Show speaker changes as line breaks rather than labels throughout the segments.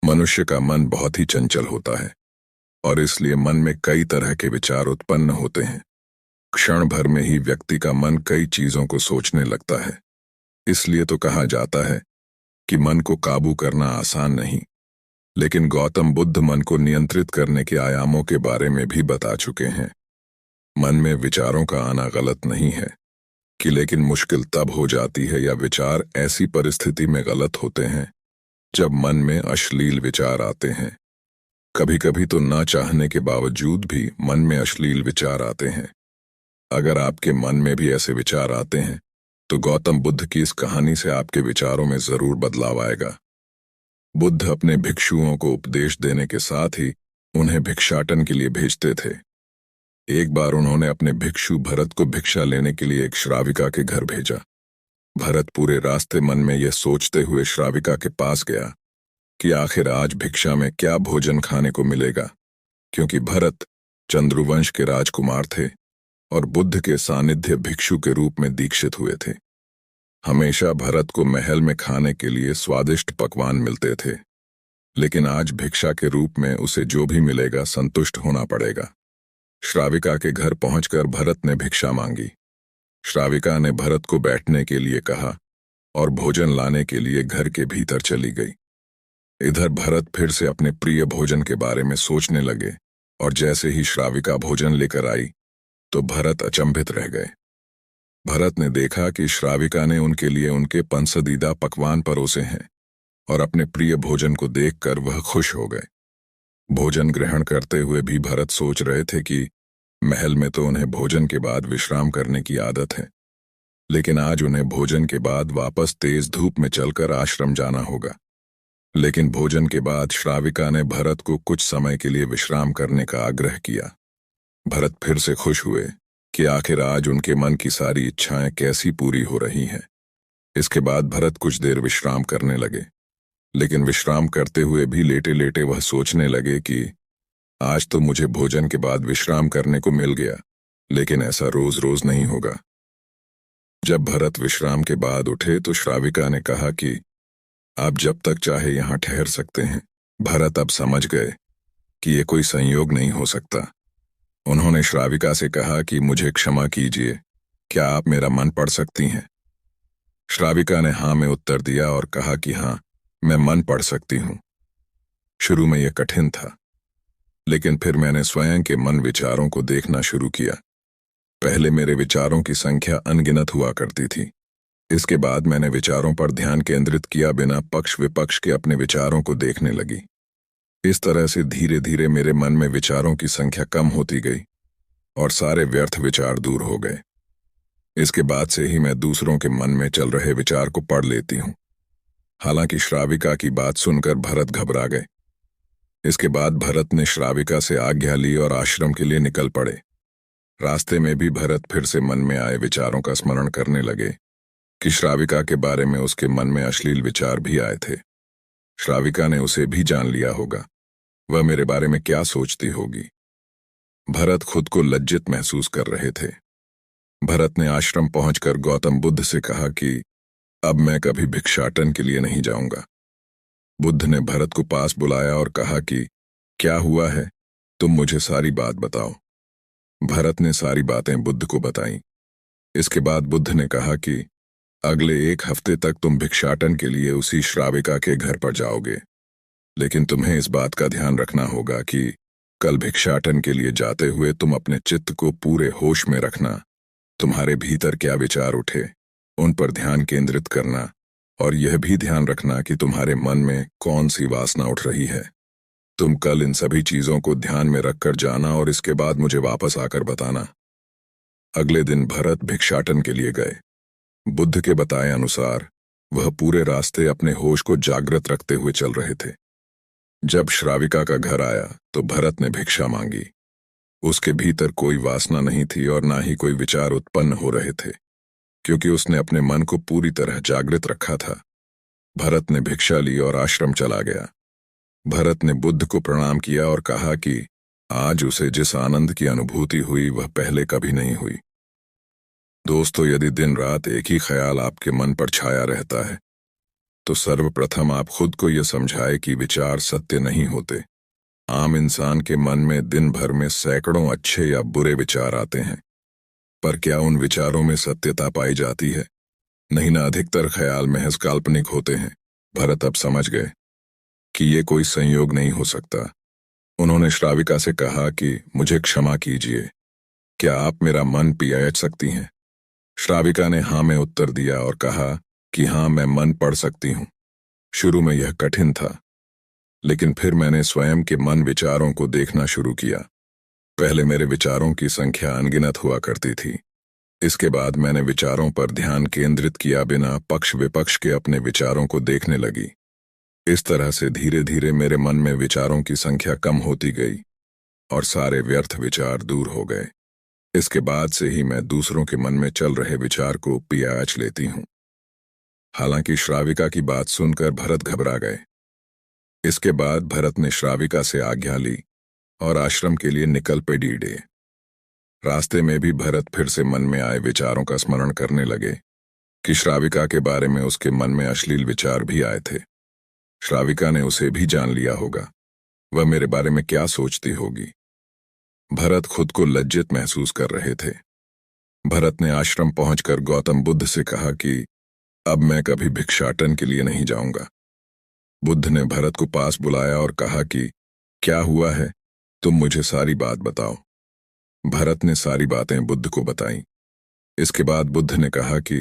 मनुष्य का मन बहुत ही चंचल होता है और इसलिए मन में कई तरह के विचार उत्पन्न होते हैं। क्षण भर में ही व्यक्ति का मन कई चीजों को सोचने लगता है। इसलिए तो कहा जाता है कि मन को काबू करना आसान नहीं, लेकिन गौतम बुद्ध मन को नियंत्रित करने के आयामों के बारे में भी बता चुके हैं। मन में विचारों का आना गलत नहीं है कि लेकिन मुश्किल तब हो जाती है या विचार ऐसी परिस्थिति में गलत होते हैं जब मन में अश्लील विचार आते हैं। कभी कभी तो ना चाहने के बावजूद भी मन में अश्लील विचार आते हैं। अगर आपके मन में भी ऐसे विचार आते हैं तो गौतम बुद्ध की इस कहानी से आपके विचारों में जरूर बदलाव आएगा। बुद्ध अपने भिक्षुओं को उपदेश देने के साथ ही उन्हें भिक्षाटन के लिए भेजते थे। एक बार उन्होंने अपने भिक्षु भरत को भिक्षा लेने के लिए एक श्राविका के घर भेजा। भरत पूरे रास्ते मन में यह सोचते हुए श्राविका के पास गया कि आखिर आज भिक्षा में क्या भोजन खाने को मिलेगा, क्योंकि भरत चंद्रवंश के राजकुमार थे और बुद्ध के सानिध्य भिक्षु के रूप में दीक्षित हुए थे। हमेशा भरत को महल में खाने के लिए स्वादिष्ट पकवान मिलते थे, लेकिन आज भिक्षा के रूप में उसे जो भी मिलेगा संतुष्ट होना पड़ेगा। श्राविका के घर पहुंचकर भरत ने भिक्षा मांगी। श्राविका ने भरत को बैठने के लिए कहा और भोजन लाने के लिए घर के भीतर चली गई। इधर भरत फिर से अपने प्रिय भोजन के बारे में सोचने लगे और जैसे ही श्राविका भोजन लेकर आई तो भरत अचंभित रह गए। भरत ने देखा कि श्राविका ने उनके लिए उनके पसंदीदा पकवान परोसे हैं और अपने प्रिय भोजन को देखकर वह खुश हो गए। भोजन ग्रहण करते हुए भी भरत सोच रहे थे कि महल में तो उन्हें भोजन के बाद विश्राम करने की आदत है, लेकिन आज उन्हें भोजन के बाद वापस तेज धूप में चलकर आश्रम जाना होगा। लेकिन भोजन के बाद श्राविका ने भरत को कुछ समय के लिए विश्राम करने का आग्रह किया। भरत फिर से खुश हुए कि आखिर आज उनके मन की सारी इच्छाएं कैसी पूरी हो रही हैं। इसके बाद भरत कुछ देर विश्राम करने लगे, लेकिन विश्राम करते हुए भी लेटे लेटे वह सोचने लगे कि आज तो मुझे भोजन के बाद विश्राम करने को मिल गया, लेकिन ऐसा रोज रोज नहीं होगा। जब भरत विश्राम के बाद उठे तो श्राविका ने कहा कि आप जब तक चाहे यहां ठहर सकते हैं। भरत अब समझ गए कि ये कोई संयोग नहीं हो सकता। उन्होंने श्राविका से कहा कि मुझे क्षमा कीजिए, क्या आप मेरा मन पढ़ सकती हैं? श्राविका ने हाँ में उत्तर दिया और कहा कि हाँ, मैं मन पढ़ सकती हूं। शुरू में यह कठिन था, लेकिन फिर मैंने स्वयं के मन विचारों को देखना शुरू किया। पहले मेरे विचारों की संख्या अनगिनत हुआ करती थी। इसके बाद मैंने विचारों पर ध्यान केंद्रित किया बिना पक्ष विपक्ष के अपने विचारों को देखने लगी। इस तरह से धीरे धीरे मेरे मन में विचारों की संख्या कम होती गई और सारे व्यर्थ विचार दूर हो गए। इसके बाद से ही मैं दूसरों के मन में चल रहे विचार को पढ़ लेती हूँ। हालांकि श्राविका की बात सुनकर भरत घबरा गए। इसके बाद भरत ने श्राविका से आज्ञा ली और आश्रम के लिए निकल पड़े। रास्ते में भी भरत फिर से मन में आए विचारों का स्मरण करने लगे कि श्राविका के बारे में उसके मन में अश्लील विचार भी आए थे। श्राविका ने उसे भी जान लिया होगा, वह मेरे बारे में क्या सोचती होगी। भरत खुद को लज्जित महसूस कर रहे थे। भरत ने आश्रम पहुंचकर गौतम बुद्ध से कहा कि अब मैं कभी भिक्षाटन के लिए नहीं जाऊंगा। बुद्ध ने भरत को पास बुलाया और कहा कि क्या हुआ है, तुम मुझे सारी बात बताओ। भरत ने सारी बातें बुद्ध को बताईं। इसके बाद बुद्ध ने कहा कि अगले 1 हफ्ते तक तुम भिक्षाटन के लिए उसी श्राविका के घर पर जाओगे, लेकिन तुम्हें इस बात का ध्यान रखना होगा कि कल भिक्षाटन के लिए जाते हुए तुम अपने चित्त को पूरे होश में रखना। तुम्हारे भीतर क्या विचार उठे उन पर ध्यान केंद्रित करना, और यह भी ध्यान रखना कि तुम्हारे मन में कौन सी वासना उठ रही है। तुम कल इन सभी चीजों को ध्यान में रखकर जाना और इसके बाद मुझे वापस आकर बताना। अगले दिन भरत भिक्षाटन के लिए गए। बुद्ध के बताए अनुसार वह पूरे रास्ते अपने होश को जागृत रखते हुए चल रहे थे। जब श्राविका का घर आया तो भरत ने भिक्षा मांगी। उसके भीतर कोई वासना नहीं थी और ना ही कोई विचार उत्पन्न हो रहे थे, क्योंकि उसने अपने मन को पूरी तरह जागृत रखा था। भरत ने भिक्षा ली और आश्रम चला गया। भरत ने बुद्ध को प्रणाम किया और कहा कि आज उसे जिस आनंद की अनुभूति हुई वह पहले कभी नहीं हुई। दोस्तों, यदि दिन रात एक ही ख्याल आपके मन पर छाया रहता है तो सर्वप्रथम आप खुद को यह समझाए कि विचार सत्य नहीं होते। आम इंसान के मन में दिन भर में सैकड़ों अच्छे या बुरे विचार आते हैं, पर क्या उन विचारों में सत्यता पाई जाती है? नहीं ना, अधिकतर ख्याल महज काल्पनिक होते हैं। भरत अब समझ गए कि ये कोई संयोग नहीं हो सकता। उन्होंने श्राविका से कहा कि मुझे क्षमा कीजिए, क्या आप मेरा मन पियाच सकती हैं? श्राविका ने हाँ में उत्तर दिया और कहा कि हाँ, मैं मन पढ़ सकती हूँ। शुरू में यह कठिन था, लेकिन फिर मैंने स्वयं के मन विचारों को देखना शुरू किया। पहले मेरे विचारों की संख्या अनगिनत हुआ करती थी। इसके बाद मैंने विचारों पर ध्यान केंद्रित किया बिना पक्ष विपक्ष के अपने विचारों को देखने लगी। इस तरह से धीरे धीरे मेरे मन में विचारों की संख्या कम होती गई और सारे व्यर्थ विचार दूर हो गए। इसके बाद से ही मैं दूसरों के मन में चल रहे विचार को पियाच लेती हूँ। हालांकि श्राविका की बात सुनकर भरत घबरा गए। इसके बाद भरत ने श्राविका से आज्ञा ली और आश्रम के लिए निकल पड़े। रास्ते में भी भरत फिर से मन में आए विचारों का स्मरण करने लगे कि श्राविका के बारे में उसके मन में अश्लील विचार भी आए थे। श्राविका ने उसे भी जान लिया होगा, वह मेरे बारे में क्या सोचती होगी। भरत खुद को लज्जित महसूस कर रहे थे। भरत ने आश्रम पहुंचकर गौतम बुद्ध से कहा कि अब मैं कभी भिक्षाटन के लिए नहीं जाऊंगा। बुद्ध ने भरत को पास बुलाया और कहा कि क्या हुआ है, तुम मुझे सारी बात बताओ। भरत ने सारी बातें बुद्ध को बताईं। इसके बाद बुद्ध ने कहा कि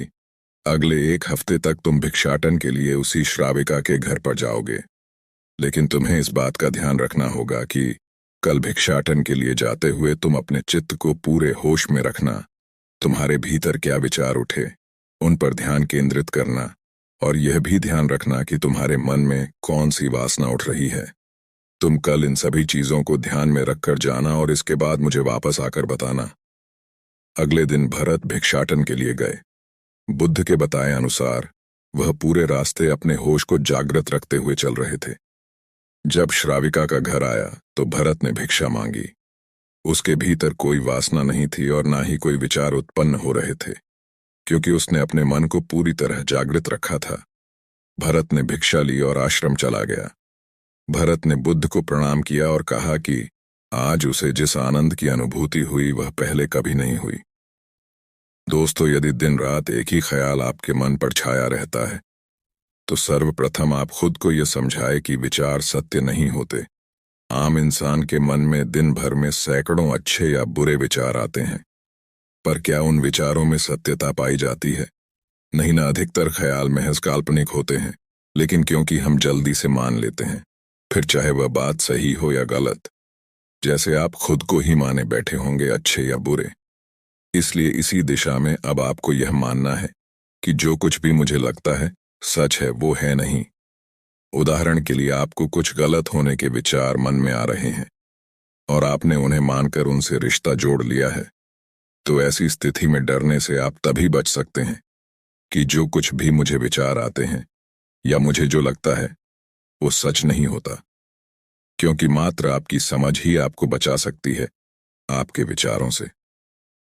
अगले 1 हफ्ते तक तुम भिक्षाटन के लिए उसी श्राविका के घर पर जाओगे, लेकिन तुम्हें इस बात का ध्यान रखना होगा कि कल भिक्षाटन के लिए जाते हुए तुम अपने चित्त को पूरे होश में रखना। तुम्हारे भीतर क्या विचार उठे, उन पर ध्यान केंद्रित करना, और यह भी ध्यान रखना कि तुम्हारे मन में कौन सी वासना उठ रही है। तुम कल इन सभी चीजों को ध्यान में रखकर जाना और इसके बाद मुझे वापस आकर बताना। अगले दिन भरत भिक्षाटन के लिए गए। बुद्ध के बताए अनुसार वह पूरे रास्ते अपने होश को जागृत रखते हुए चल रहे थे। जब श्राविका का घर आया तो भरत ने भिक्षा मांगी। उसके भीतर कोई वासना नहीं थी और ना ही कोई विचार उत्पन्न हो रहे थे, क्योंकि उसने अपने मन को पूरी तरह जागृत रखा था। भरत ने भिक्षा ली और आश्रम चला गया। भरत ने बुद्ध को प्रणाम किया और कहा कि आज उसे जिस आनंद की अनुभूति हुई वह पहले कभी नहीं हुई। दोस्तों, यदि दिन रात एक ही ख्याल आपके मन पर छाया रहता है, तो सर्वप्रथम आप खुद को यह समझाए कि विचार सत्य नहीं होते। आम इंसान के मन में दिन भर में सैकड़ों अच्छे या बुरे विचार आते हैं, पर क्या उन विचारों में सत्यता पाई जाती है? नहीं ना, अधिकतर ख्याल महज काल्पनिक होते हैं, लेकिन क्योंकि हम जल्दी से मान लेते हैं, फिर चाहे वह बात सही हो या गलत, जैसे आप खुद को ही माने बैठे होंगे अच्छे या बुरे। इसलिए इसी दिशा में अब आपको यह मानना है कि जो कुछ भी मुझे लगता है सच है, वो है नहीं। उदाहरण के लिए आपको कुछ गलत होने के विचार मन में आ रहे हैं और आपने उन्हें मानकर उनसे रिश्ता जोड़ लिया है, तो ऐसी स्थिति में डरने से आप तभी बच सकते हैं कि जो कुछ भी मुझे विचार आते हैं या मुझे जो लगता है वो सच नहीं होता, क्योंकि मात्र आपकी समझ ही आपको बचा सकती है आपके विचारों से।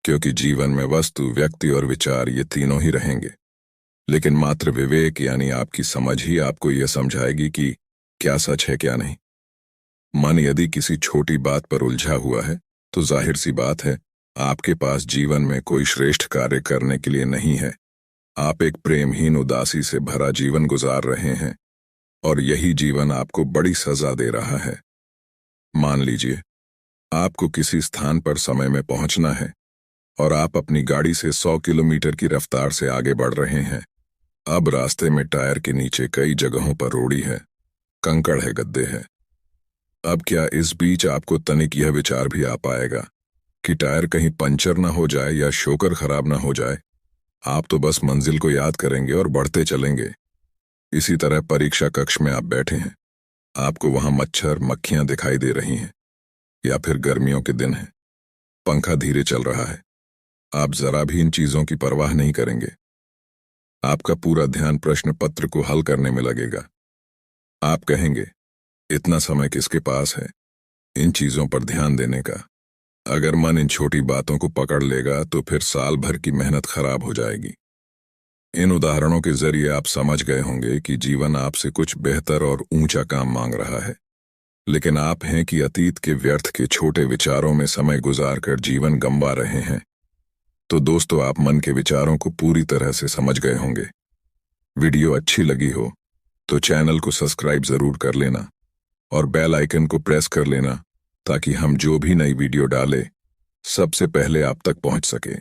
क्योंकि जीवन में वस्तु, व्यक्ति और विचार ये तीनों ही रहेंगे, लेकिन मात्र विवेक यानी आपकी समझ ही आपको यह समझाएगी कि क्या सच है क्या नहीं। मन यदि किसी छोटी बात पर उलझा हुआ है तो जाहिर सी बात है आपके पास जीवन में कोई श्रेष्ठ कार्य करने के लिए नहीं है। आप एक प्रेमहीन उदासी से भरा जीवन गुजार रहे हैं और यही जीवन आपको बड़ी सजा दे रहा है। मान लीजिए आपको किसी स्थान पर समय में पहुंचना है और आप अपनी गाड़ी से 100 किलोमीटर की रफ्तार से आगे बढ़ रहे हैं। अब रास्ते में टायर के नीचे कई जगहों पर रोड़ी है, कंकड़ है, गड्ढे हैं। अब क्या इस बीच आपको तनिक यह विचार भी आ पाएगा कि टायर कहीं पंचर ना हो जाए या शोकर खराब ना हो जाए? आप तो बस मंजिल को याद करेंगे और बढ़ते चलेंगे। इसी तरह परीक्षा कक्ष में आप बैठे हैं, आपको वहां मच्छर मक्खियां दिखाई दे रही हैं, या फिर गर्मियों के दिन है, पंखा धीरे चल रहा है। आप जरा भी इन चीजों की परवाह नहीं करेंगे। आपका पूरा ध्यान प्रश्न पत्र को हल करने में लगेगा। आप कहेंगे, इतना समय किसके पास है इन चीजों पर ध्यान देने का? अगर मन इन छोटी बातों को पकड़ लेगा तो फिर साल भर की मेहनत खराब हो जाएगी। इन उदाहरणों के जरिए आप समझ गए होंगे कि जीवन आपसे कुछ बेहतर और ऊंचा काम मांग रहा है, लेकिन आप हैं कि अतीत के व्यर्थ के छोटे विचारों में समय गुजारकर जीवन गंवा रहे हैं। तो दोस्तों, आप मन के विचारों को पूरी तरह से समझ गए होंगे। वीडियो अच्छी लगी हो तो चैनल को सब्सक्राइब जरूर कर लेना और बेल आइकन को प्रेस कर लेना, ताकि हम जो भी नई वीडियो डालें सबसे पहले आप तक पहुंच सके।